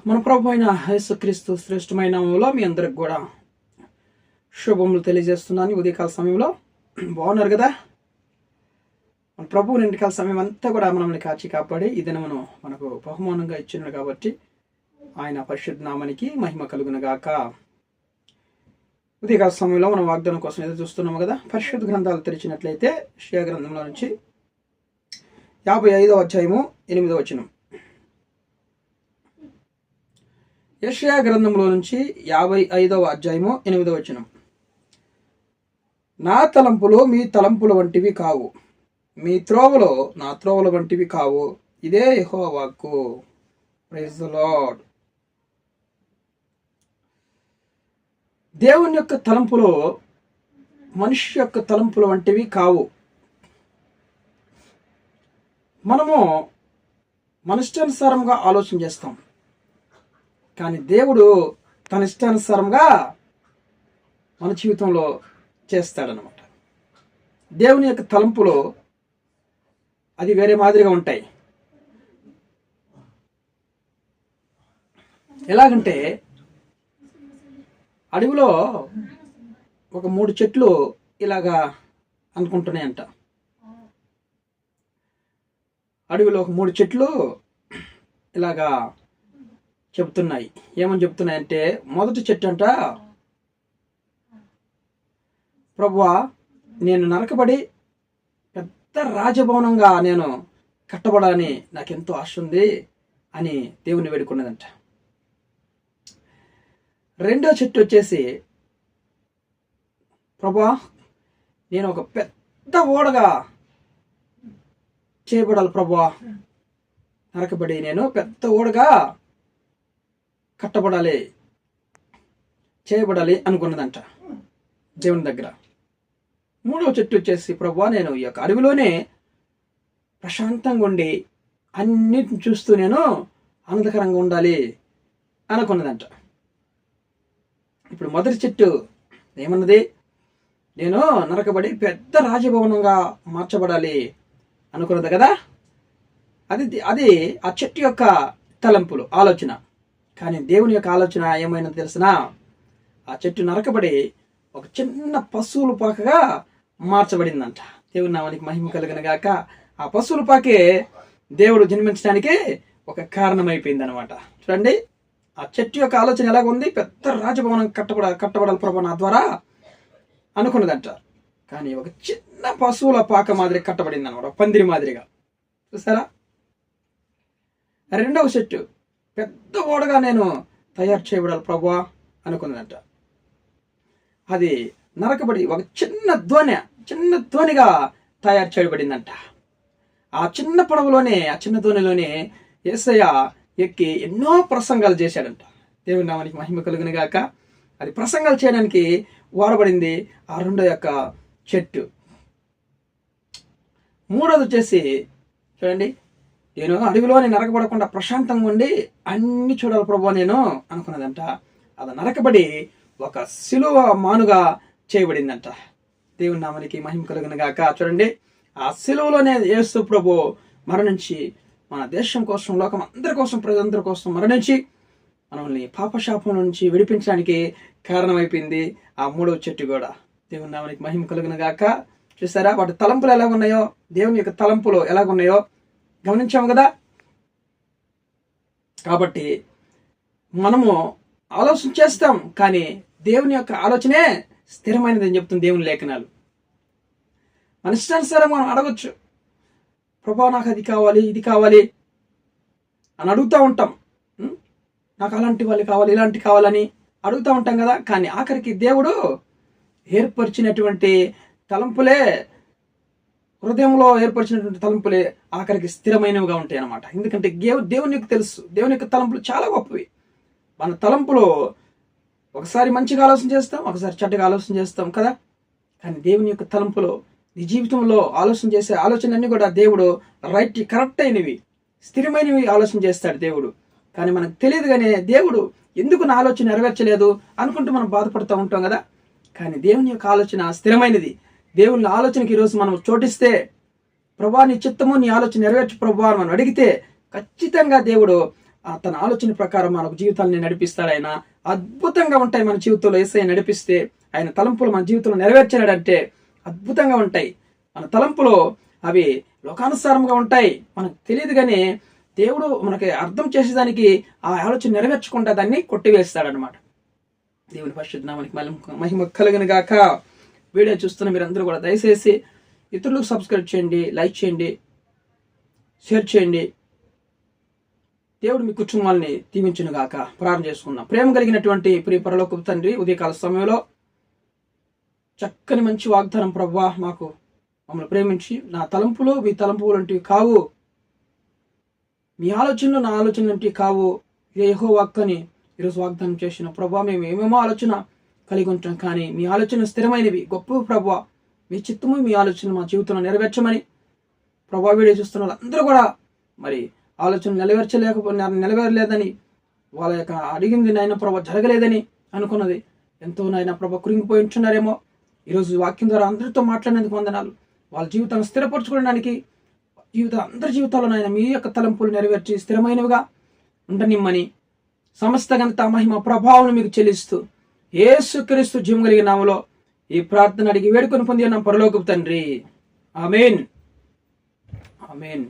మన ప్రభు అయిన యేసుక్రీస్తు శ్రేష్టమైన నామములో మీ అందరికి కూడా శుభములు తెలియజేస్తున్నాను. ఉదయకాల సమయంలో బాగున్నారు కదా? మన ప్రభు నిండికాల సమయం అంతా కూడా మనల్ని కాచి కాపాడి ఈ దినమును మనకు బహుమానంగా ఇచ్చినాడు కాబట్టి ఆయన పరిశుద్ధ నామానికి మహిమ కలుగును గాక. ఉదయకాల సమయంలో మనం వాగ్దానం కోసం ఎదురు చూస్తున్నాము కదా. పరిశుద్ధ గ్రంథాలు తెరిచినట్లయితే యెషయా గ్రంథంలో నుంచి 55వ అధ్యాయము 8వ వచనం. యెషయా గ్రంథంలో నుంచి 55వ అధ్యాయము 8వ వచనం. నా తలంపులు మీ తలంపుల వంటివి కావు, మీ త్రోవలో నా త్రోవల వంటివి కావు, ఇదే యెహోవా వాక్కు. Praise the Lord. దేవుని యొక్క తలంపులు మనిషి యొక్క తలంపుల వంటివి కావు. మనము మన ఇష్టానుసారంగా ఆలోచన చేస్తాం, కానీ దేవుడు తన ఇష్టానుసారంగా మన జీవితంలో చేస్తాడనమాట. దేవుని యొక్క తలంపులు అది వేరే మాదిరిగా ఉంటాయి. ఎలాగంటే అడవిలో ఒక 3 చెట్లు ఇలాగా అనుకుంటున్నాయంట. అడవిలో ఒక 3 చెట్లు ఇలాగా చెప్తున్నాయి. ఏమని చెప్తున్నాయంటే, మొదటి చెట్టు అంట, ప్రభువా నేను నరకబడి పెద్ద రాజభవనంగా నేను కట్టబడాలని నాకెంతో ఆశ ఉంది అని దేవుని వేడుకున్నదంట. రెండో చెట్టు వచ్చేసి, ప్రభువా నేను ఒక పెద్ద ఓడగా చేయబడాలి, ప్రభువా నరకబడి నేను పెద్ద ఓడగా కట్టబడాలి, చేయబడాలి అనుకున్నదంట దేవుని దగ్గర. మూడవ చెట్టు వచ్చేసి, ప్రభువా నేను ఈ యొక్క అడవిలోనే ప్రశాంతంగా ఉండి అన్నిటిని చూస్తూ నేను ఆనందకరంగా ఉండాలి అనుకున్నదంట. ఇప్పుడు మొదటి చెట్టు ఏమన్నది? నేను నరకబడి పెద్ద రాజభవనంగా మార్చబడాలి అనుకున్నది కదా. అది ఆ చెట్టు యొక్క తలంపులు, ఆలోచన. కానీ దేవుని యొక్క ఆలోచన ఏమైనా తెలిసినా, ఆ చెట్టు నరకబడి ఒక చిన్న పశువుల పాకగా మార్చబడిందంట. దేవుని నామానికి మహిమ కలుగును గాక. ఆ పశువుల పాకే దేవుడు జన్మించడానికి ఒక కారణమైపోయింది అనమాట. చూడండి, ఆ చెట్టు యొక్క ఆలోచన ఎలాగ ఉంది? పెద్ద రాజభవనం కట్టబడాలి ప్రభు నా ద్వారా అనుకున్నదంట. కానీ ఒక చిన్న పశువుల పాక మాదిరి కట్టబడింది అనమాట, పందిరి మాదిరిగా. చూసారా? రెండవ చెట్టు, పెద్ద ఓడగా నేను తయారు చేయబడాలి ప్రభువా అనుకున్నదంట. అది నరకబడి ఒక చిన్న ధ్వనిగా తయారు చేయబడిందంట. ఆ చిన్న పడవలోనే, ఆ చిన్న ధ్వనిలోనే యేసయ్య ఎక్కి ఎన్నో ప్రసంగాలు చేశాడంట. దేవుని నామానికి మహిమ కలుగును గాక. అది ప్రసంగాలు చేయడానికి వాడబడింది ఆ రెండో యొక్క చెట్టు. మూడోది వచ్చేసి చూడండి, నేను అడవిలోని నరకబడకుండా ప్రశాంతంగా ఉండి అన్ని చూడాలి ప్రభువా నేను అనుకున్నదంట. అది నరకబడి ఒక సిలువ మానుగా చేయబడిందంట. దేవుని నామానికి మహిమ కలుగును గాక. చూడండి, ఆ సిలువలోనే యేసు ప్రభు మరణించి మన దేశం కోసం, లోకం అందరి కోసం, ప్రజలందరి కోసం మరణించి మనల్ని పాపశాపం నుంచి విడిపించడానికి కారణమైపోయింది ఆ మూడవ చెట్టు కూడా. దేవుని నామానికి మహిమ కలుగును గాక. చూసారా వాటి తలంపులు ఎలా ఉన్నాయో, దేవుని యొక్క తలంపులు ఎలాగున్నాయో గమనించాము కదా. కాబట్టి మనము ఆలోచన చేస్తాం, కానీ దేవుని యొక్క ఆలోచనే స్థిరమైనది అని చెప్తుంది దేవుని లేఖనాలు. మన ఇష్టానుసారం మనం అడగొచ్చు, ప్రభా నాకు అది కావాలి, ఇది కావాలి అని అడుగుతూ ఉంటాం. నాకు అలాంటి వాళ్ళు కావాలి, ఇలాంటి కావాలని అడుగుతూ ఉంటాం కదా. కానీ ఆఖరికి దేవుడు ఏర్పరిచినటువంటి తలంపులే, హృదయంలో ఏర్పరిచినటువంటి తలంపులే ఆఖరికి స్థిరమైనవిగా ఉంటాయి అన్నమాట. ఎందుకంటే దేవునికి తెలుసు, దేవుని యొక్క తలంపులు చాలా గొప్పవి. మన తలంపులో ఒకసారి మంచిగా ఆలోచన చేస్తాం, ఒకసారి చెడ్డగా ఆలోచన చేస్తాం కదా. కానీ దేవుని యొక్క తలంపులో నీ జీవితంలో ఆలోచన చేసే ఆలోచనలన్నీ కూడా దేవుడు కరెక్ట్ అయినవి, స్థిరమైనవి ఆలోచన చేస్తాడు దేవుడు. కానీ మనకు తెలియదు, కానీ దేవుడు ఎందుకు నా ఆలోచన నెరవేర్చలేదు అనుకుంటూ మనం బాధపడుతూ ఉంటాం కదా. కానీ దేవుని యొక్క ఆలోచన స్థిరమైనది. దేవుని ఆలోచనకి ఈరోజు మనం చోటిస్తే, ప్రభా నీ చిత్తము నీ ఆలోచన నెరవేర్చు ప్రభా అని మనం అడిగితే ఖచ్చితంగా దేవుడు తన ఆలోచన ప్రకారం మన జీవితాన్ని నడిపిస్తాడు ఆయన. అద్భుతంగా ఉంటాయి మన జీవితంలో. యేసయ్య నడిపిస్తే ఆయన తలంపులు మన జీవితంలో నెరవేర్చాడంటే అద్భుతంగా ఉంటాయి. మన తలంపులో అవి లోకానుసారంగా ఉంటాయి, మనకు తెలియదు. కానీ దేవుడు మనకి అర్థం చేసేదానికి ఆ ఆలోచన నెరవేర్చకుండా దాన్ని కొట్టివేస్తాడనమాట. దేవుని పరిశుద్ధ నామానికి మహిమ కలుగును గాక. వీడియో చూస్తున్న మీరందరూ కూడా దయచేసి ఇతరులకు సబ్స్క్రైబ్ చేయండి, లైక్ చేయండి, షేర్ చేయండి. దేవుడు మీ కుటుంబాలని దీవించును గాక. ప్రార్థన చేసుకుందాం. ప్రేమ కలిగినటువంటి ప్రియ పరలోకపు తండ్రి, ఉదయకాల సమయంలో చక్కని మంచి వాగ్దానం ప్రభువా, మాకు మమ్మల్ని ప్రేమించి నా తలంపులు మీ తలంపులు వంటివి కావు, మీ ఆలోచనలు నా ఆలోచనలు వంటివి కావు, ఇదే యెహోవా వాక్కని ఈరోజు వాగ్దానం చేసిన ప్రభువా, మేము ఏమేమో ఆలోచన కలిగి ఉంటాం, కానీ మీ ఆలోచన స్థిరమైనవి, గొప్ప ప్రభువా. మీ చిత్తము మీ ఆలోచన మా జీవితంలో నెరవేర్చమని ప్రభువా, వీడియో చూస్తున్న వాళ్ళందరూ కూడా మరి ఆలోచన నెరవేరలేదని, వాళ్ళ యొక్క అడిగింది నాయన ప్రభా జరగలేదని అనుకున్నది ఎంతో నాయన ప్రభా కురింగిపోయి ఉంటున్నారేమో. ఈరోజు వాక్యం ద్వారా అందరితో మాట్లాడినందుకు వందనాలు. వాళ్ళ జీవితాన్ని స్థిరపరచుకోవడానికి అందరి జీవితాల్లో నాయన మీ యొక్క తలంపులు నెరవేర్చి స్థిరమైనవిగా ఉండనిమ్మని సమస్త ఘనత మహిమ ప్రభావం మీకు చెల్లిస్తూ యేసుక్రీస్తు జీవం కలిగిన నామములో ఈ ప్రార్థన అడిగి వేడుకొని పొంది ఉన్నాం పరలోకపు తండ్రి. ఆమేన్, ఆమేన్.